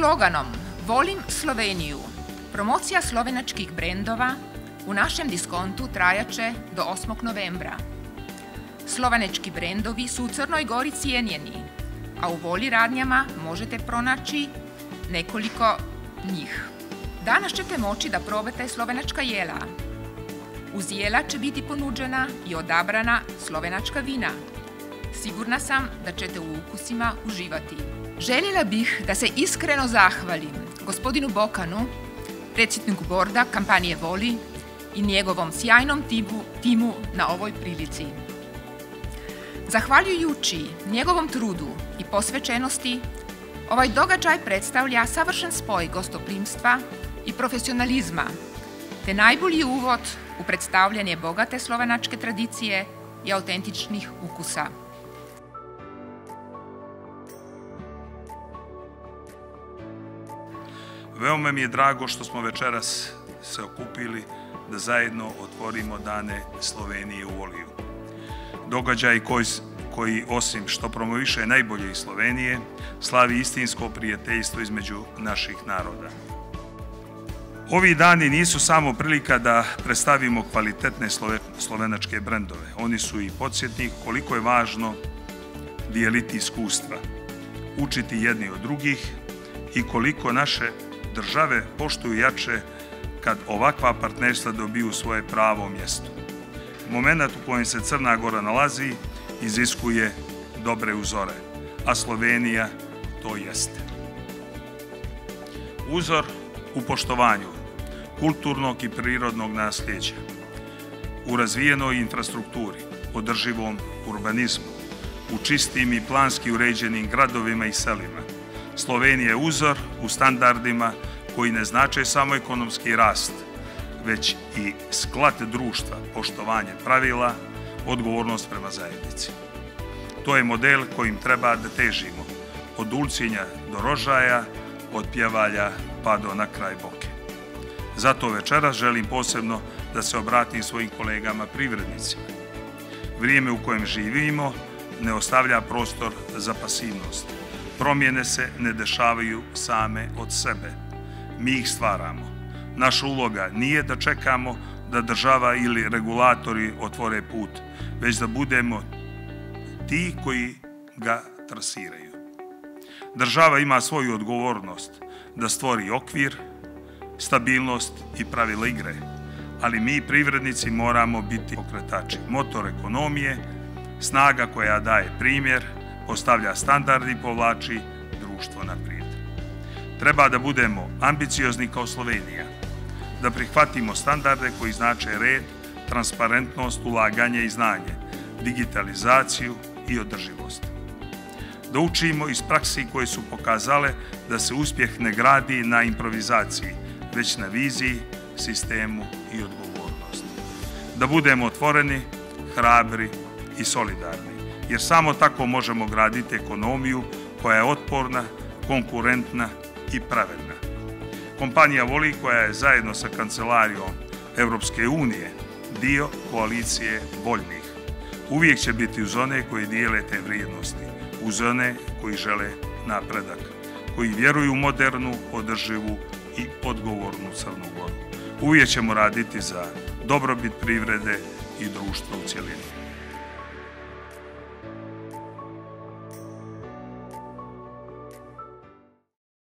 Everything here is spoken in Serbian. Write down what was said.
sloganom Volim Sloveniju, promocija slovenačkih brendova u našem diskontu trajaće do 8. novembra. Slovenački brendovi su u Crnoj Gori cijenjeni, a u Voli radnjama možete pronaći nekoliko njih. Danas ćete moći da probate slovenačka jela. Uz jela će biti ponuđena i odabrana slovenačka vina. Sigurna sam da ćete u ukusima uživati. Željela bih da se iskreno zahvalim gospodinu Bokanu, predsjedniku borda kampanje Voli i njegovom sjajnom timu na ovoj prilici. Zahvaljujući njegovom trudu i posvećenosti, ovaj događaj predstavlja savršen spoj gostoprimstva i profesionalizma, te najbolji uvod u predstavljanje bogate slovenačke tradicije i autentičnih ukusa. Veoma mi je drago što smo večeras se okupili da zajedno otvorimo dane Slovenije u Voliju. Događaj koji osim što promoviše najbolje iz Slovenije, slavi istinsko prijateljstvo između naših naroda. Ovi dani nisu samo prilika da predstavimo kvalitetne slovenačke brendove. Oni su i podsjetnik koliko je važno dijeliti iskustva, učiti jedni od drugih i koliko naše države poštuju jače kad ovakva partnerstva dobiju svoje pravo mjesto. Momenat u kojem se Crna Gora nalazi iziskuje dobre uzore, a Slovenija to jeste. Uzor u poštovanju kulturnog i prirodnog nasljeđa, u razvijenoj infrastrukturi, održivom urbanizmu, u čistim i planski uređenim gradovima i selima. Slovenija je uzor u standardima koji ne znače samo ekonomski rast, već i sklad društva, poštovanje pravila, odgovornost prema zajednici. To je model kojim treba da težimo, od Ulcinja do Rožaja, od Pjevalja pa do na kraj Boke. Zato večeras želim posebno da se obratim svojim kolegama privrednicima. Vrijeme u kojem živimo ne ostavlja prostor za pasivnost. Promjene se ne dešavaju same od sebe. Mi ih stvaramo. Naša uloga nije da čekamo da država ili regulatori otvore put, već da budemo ti koji ga trasiraju. Država ima svoju odgovornost da stvori okvir, stabilnost i pravila igre, ali mi privrednici moramo biti pokretači, motor ekonomije, snaga koja daje primjer, postavlja standard i povlači društvo naprijed. Treba da budemo ambiciozni kao Slovenija, da prihvatimo standarde koji znače red, transparentnost, ulaganje i znanje, digitalizaciju i održivost. Da učimo iz praksi koje su pokazale da se uspjeh ne gradi na improvizaciji, već na viziji, sistemu i odgovornosti. Da budemo otvoreni, hrabri i solidarni, jer samo tako možemo graditi ekonomiju koja je otporna, konkurentna i pravedna. Kompanija Voli, koja je zajedno sa Kancelarijom Europske unije dio koalicije voljnih, uvijek će biti uz one koji dijele te vrijednosti, uz one koji žele napredak, koji vjeruju u modernu, održivu i odgovornu Crnu Goru. Uvijek ćemo raditi za dobrobit privrede i društva u cjelini.